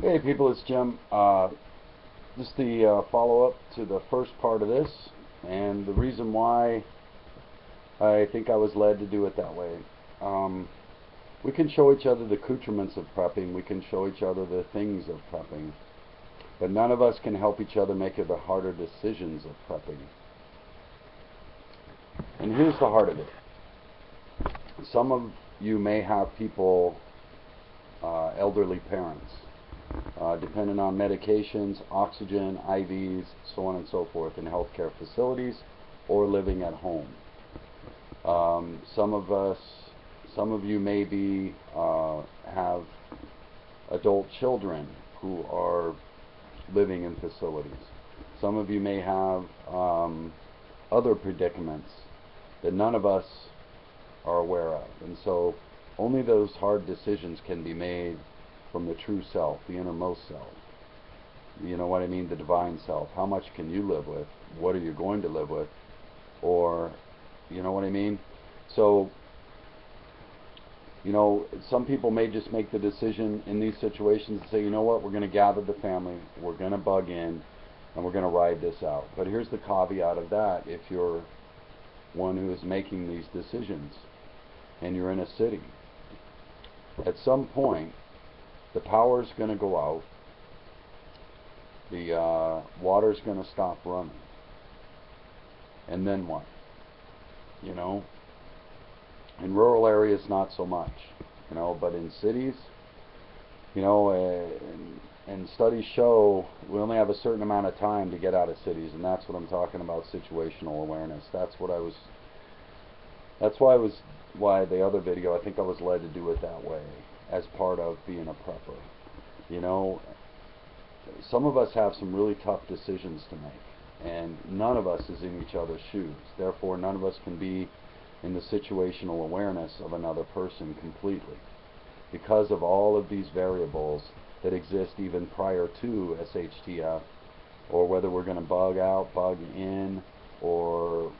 Hey people, it's Jim. Just the follow-up to the first part of this, and the reason why I think I was led to do it that way. We can show each other the accoutrements of prepping, we can show each other the things of prepping, but none of us can help each other make the harder decisions of prepping. And here's the heart of it. Some of you may have people, elderly parents, dependent on medications, oxygen, IVs, so on and so forth, in healthcare facilities or living at home. Some of you maybe have adult children who are living in facilities. Some of you may have other predicaments that none of us are aware of. And so only those hard decisions can be made from the true self, the innermost self. You know what I mean? The divine self. How much can you live with? What are you going to live with? Or, you know what I mean? So, you know, some people may just make the decision in these situations and say, you know what, we're going to gather the family, we're going to bug in, and we're going to ride this out. But here's the caveat of that. If you're one who is making these decisions and you're in a city, at some point the power's going to go out, the water's going to stop running, and then what? You know, in rural areas not so much, you know, but in cities, you know, and studies show we only have a certain amount of time to get out of cities, and that's what I'm talking about, situational awareness. That's why the other video, I think I was led to do it that way, as part of being a prepper. You know, some of us have some really tough decisions to make, and none of us is in each other's shoes. Therefore, none of us can be in the situational awareness of another person completely, because of all of these variables that exist even prior to SHTF, or whether we're going to bug out, bug in, or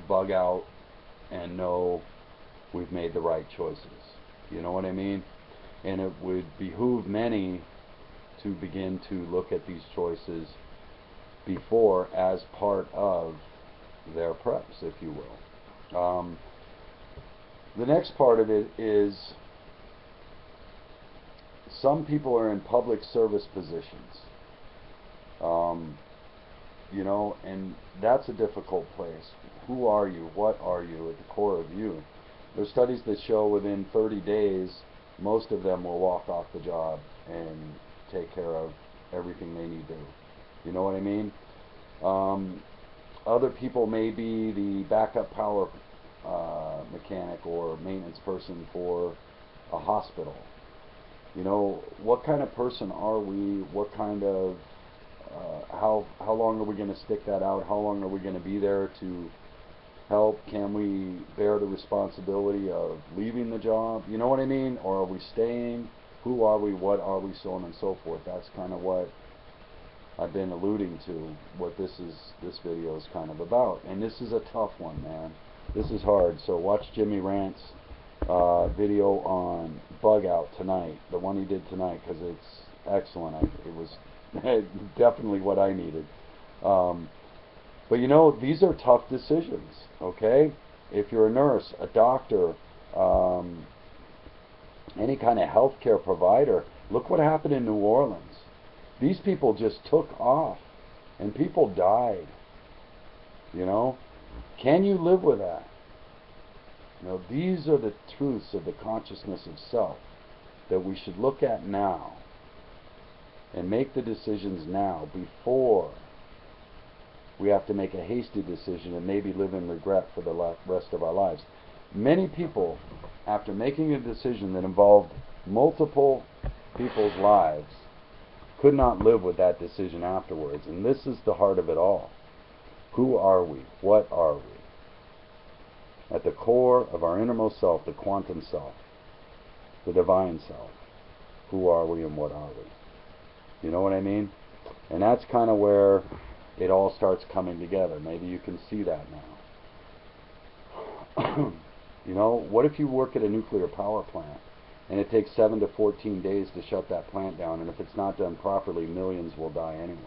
bug out and know we've made the right choices. You know what I mean? And it would behoove many to begin to look at these choices before as part of their preps, if you will. The next part of it is some people are in public service positions. You know, and that's a difficult place. Who are you? What are you at the core of you? There's studies that show within 30 days, most of them will walk off the job and take care of everything they need to. You know what I mean? Other people may be the backup power mechanic or maintenance person for a hospital. You know, what kind of person are we? What kind of how long are we going to stick that out? How long are we going to be there to help? Can we bear the responsibility of leaving the job? You know what I mean? Or are we staying? Who are we? What are we? So on and so forth. That's kind of what I've been alluding to, what this video is kind of about. And this is a tough one, man. This is hard. So watch Jimmy Rant's video on bug out tonight, the one he did tonight, because it's excellent. It was definitely what I needed. But you know, these are tough decisions, okay? If you're a nurse, a doctor, any kind of healthcare provider, look what happened in New Orleans. These people just took off, and people died. You know? Can you live with that? You know, these are the truths of the consciousness of self that we should look at now and make the decisions now before we have to make a hasty decision and maybe live in regret for the rest of our lives. Many people, after making a decision that involved multiple people's lives, could not live with that decision afterwards. And this is the heart of it all. Who are we? What are we? At the core of our innermost self, the quantum self, the divine self, who are we and what are we? You know what I mean? And that's kind of where it all starts coming together. Maybe you can see that now. You know, what if you work at a nuclear power plant And it takes 7 to 14 days to shut that plant down, and if it's not done properly, millions will die anyway.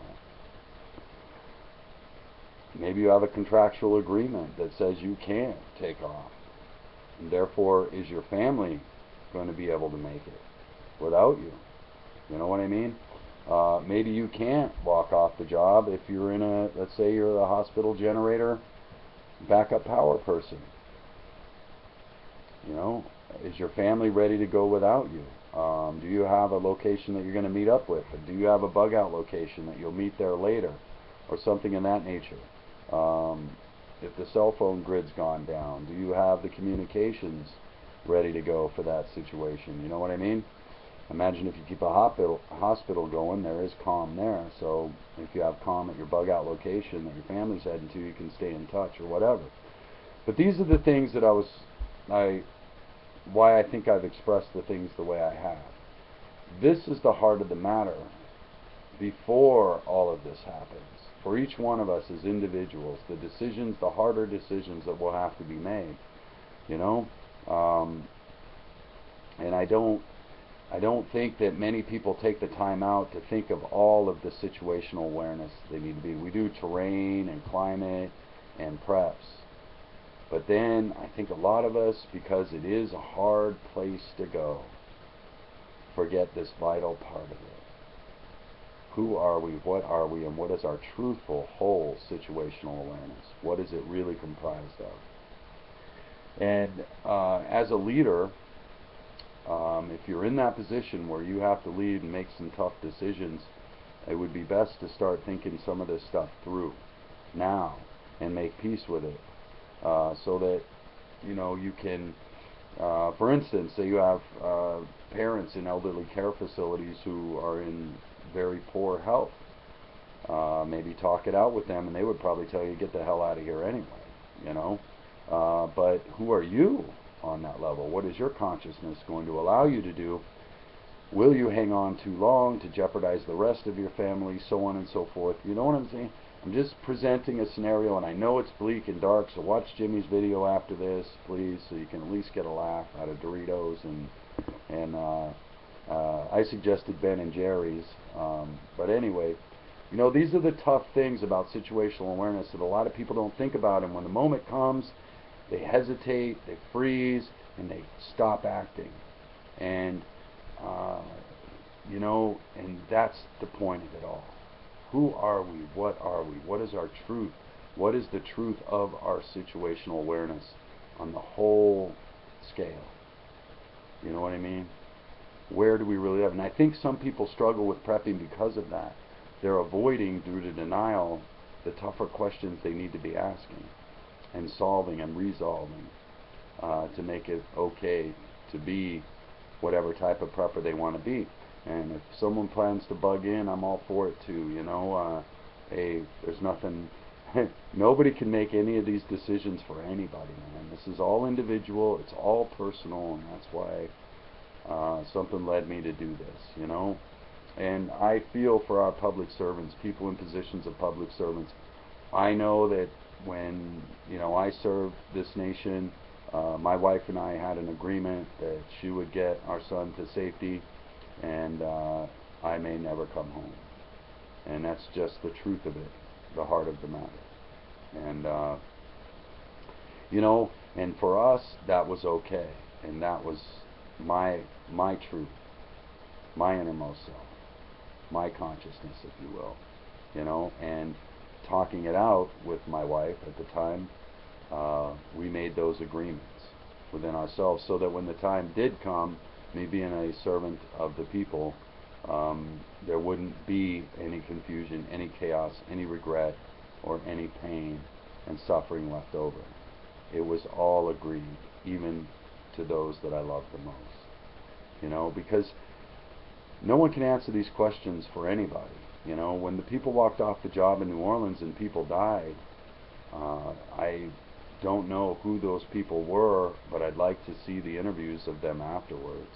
Maybe you have a contractual agreement that says you can't take off, and therefore is your family going to be able to make it without you? You know what I mean? Maybe you can't walk off the job if you're in a, let's say you're a hospital generator backup power person. You know, is your family ready to go without you? Do you have a location that you're going to meet up with? Do you have a bug out location that you'll meet there later, or something in that nature? If the cell phone grid's gone down, do you have the communications ready to go for that situation? You know what I mean? Imagine if you keep a hospital going, there is comm there. So if you have comm at your bug out location that your family's heading to, you can stay in touch or whatever. But these are the things that why I think I've expressed the things the way I have. This is the heart of the matter before all of this happens. For each one of us as individuals, the decisions, the harder decisions that will have to be made, you know. And I don't think that many people take the time out to think of all of the situational awareness they need to be. We do terrain and climate and preps. But then I think a lot of us, because it is a hard place to go, forget this vital part of it. Who are we, and what is our truthful, whole situational awareness? What is it really comprised of? And as a leader, if you're in that position where you have to lead and make some tough decisions, it would be best to start thinking some of this stuff through now and make peace with it, so that you can, for instance, say you have parents in elderly care facilities who are in very poor health. Maybe talk it out with them, and they would probably tell you, get the hell out of here anyway. But who are you on that level? What is your consciousness going to allow you to do? Will you hang on too long to jeopardize the rest of your family, so on and so forth? You know what I'm saying? I'm just presenting a scenario, and I know it's bleak and dark, so watch Jimmy's video after this, please, so you can at least get a laugh out of Doritos and I suggested Ben and Jerry's, but anyway, these are the tough things about situational awareness that a lot of people don't think about, and when the moment comes, they hesitate, they freeze, and they stop acting. And and that's the point of it all. Who are we? What are we? What is our truth? What is the truth of our situational awareness on the whole scale? You know what I mean? Where do we really live? And I think some people struggle with prepping because of that. They're avoiding, due to denial, the tougher questions they need to be asking and solving and resolving to make it okay to be whatever type of prepper they want to be. And if someone plans to bug in, I'm all for it too. Hey, there's nothing. Nobody can make any of these decisions for anybody, man. This is all individual. It's all personal, and that's why something led me to do this. And I feel for our public servants, people in positions of public servants. I know that when I served this nation, my wife and I had an agreement that she would get our son to safety, and I may never come home. And that's just the truth of it, the heart of the matter. And and for us, that was okay, and that was my truth, my innermost self, my consciousness, if you will. And talking it out with my wife at the time, we made those agreements within ourselves, so that when the time did come, me being a servant of the people, there wouldn't be any confusion, any chaos, any regret, or any pain and suffering left over. It was all agreed, even to those that I love the most. Because no one can answer these questions for anybody. When the people walked off the job in New Orleans and people died, I don't know who those people were, but I'd like to see the interviews of them afterwards,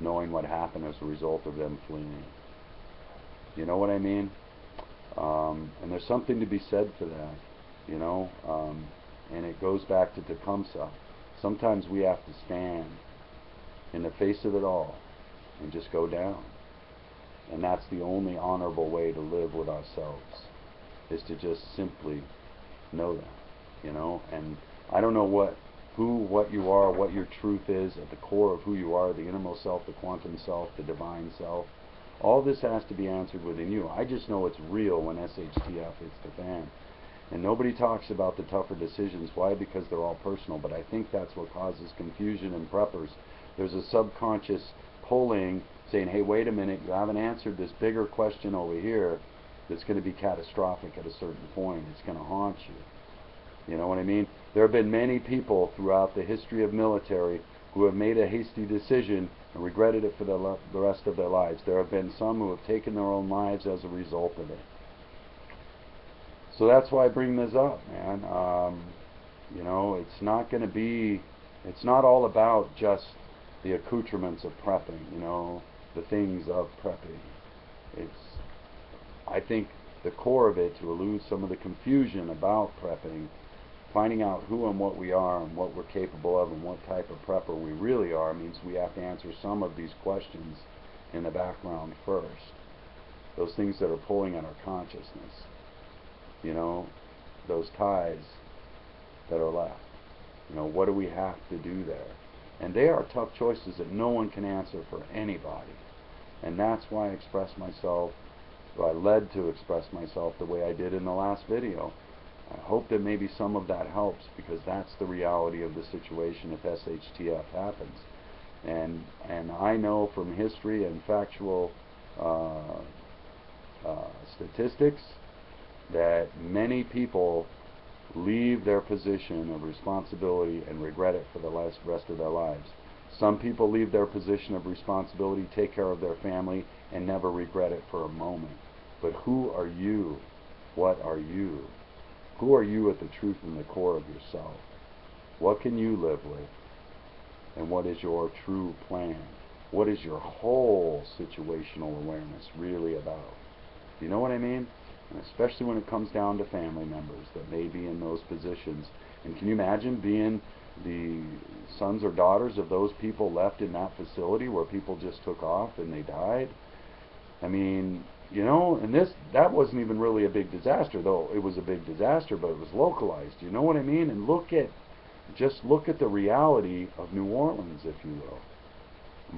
knowing what happened as a result of them fleeing. You know what I mean? And there's something to be said for that, and it goes back to Tecumseh. Sometimes we have to stand in the face of it all and just go down. And that's the only honorable way to live with ourselves, is to just simply know that, you know. And I don't know what you are, what your truth is at the core of who you are, the innermost self, the quantum self, the divine self. All this has to be answered within you. I just know it's real when SHTF hits the fan. And nobody talks about the tougher decisions. Why? Because they're all personal. But I think that's what causes confusion in preppers. There's a subconscious pulling, saying, hey, wait a minute, you haven't answered this bigger question over here that's going to be catastrophic at a certain point. It's going to haunt you. You know what I mean? There have been many people throughout the history of military who have made a hasty decision and regretted it for the rest of their lives. There have been some who have taken their own lives as a result of it. So that's why I bring this up, man. You know, it's not all about just the accoutrements of prepping, you know, the things of prepping. I think the core of it, to elude some of the confusion about prepping, finding out who and what we are and what we're capable of and what type of prepper we really are, means we have to answer some of these questions in the background first. Those things that are pulling at our consciousness. You know, those ties that are left. You know, what do we have to do there? And they are tough choices that no one can answer for anybody. And that's why I express myself, or I led to express myself the way I did in the last video. I hope that maybe some of that helps, because that's the reality of the situation if SHTF happens. And I know from history and factual statistics that many people leave their position of responsibility and regret it for the rest of their lives. Some people leave their position of responsibility, take care of their family, and never regret it for a moment. But who are you? What are you? Who are you at the truth and the core of yourself? What can you live with? And what is your true plan? What is your whole situational awareness really about? You know what I mean? And especially when it comes down to family members that may be in those positions. And can you imagine being the sons or daughters of those people left in that facility where people just took off and they died? I mean, you know, and that wasn't even really a big disaster, though it was a big disaster, but it was localized. You know what I mean? And just look at the reality of New Orleans, if you will.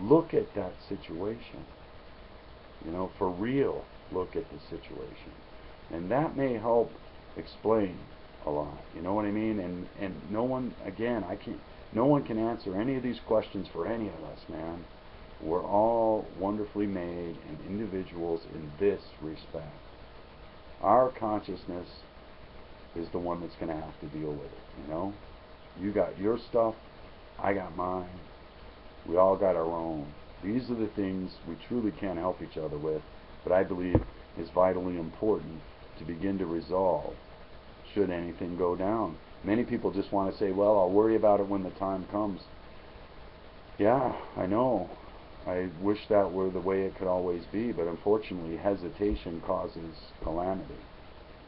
Look at that situation. You know, for real, look at the situation. And that may help explain a lot. You know what I mean? And no one, again, no one can answer any of these questions for any of us, man. We're all wonderfully made and individuals in this respect. Our consciousness is the one that's going to have to deal with it, you know? You got your stuff, I got mine. We all got our own. These are the things we truly can't help each other with, but I believe is vitally important to begin to resolve should anything go down. Many people just want to say, well, I'll worry about it when the time comes. Yeah, I know. I wish that were the way it could always be, but unfortunately hesitation causes calamity.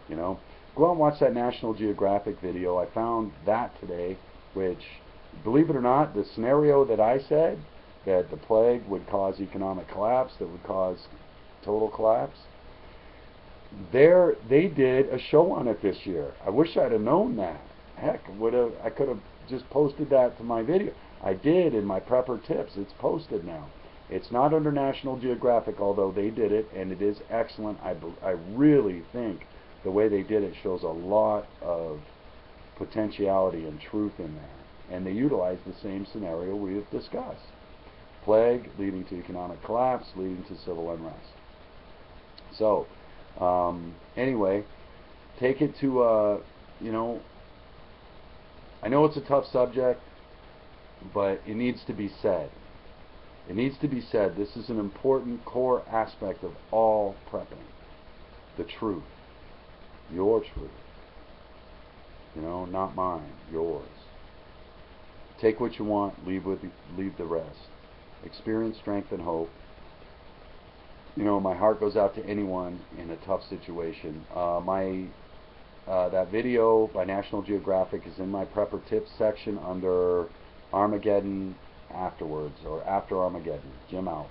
You know, go out and watch that National Geographic video. I found that today, which, believe it or not, the scenario that I said, that the plague would cause economic collapse, that would cause total collapse, they did a show on it this year. I wish I'd have known that. Heck, I could have just posted that to my video. I did in my prepper tips. It's posted now. It's not under National Geographic, although they did it, and it is excellent. I really think the way they did it shows a lot of potentiality and truth in there. And they utilize the same scenario we have discussed. Plague leading to economic collapse, leading to civil unrest. So, anyway, take it to, you know, I know it's a tough subject, but it needs to be said. It needs to be said. This is an important core aspect of all prepping. The truth. Your truth. You know, not mine. Yours. Take what you want, leave the rest. Experience strength and hope. You know, my heart goes out to anyone in a tough situation. That video by National Geographic is in my Prepper Tips section under Armageddon afterwards or after Armageddon. Jim out.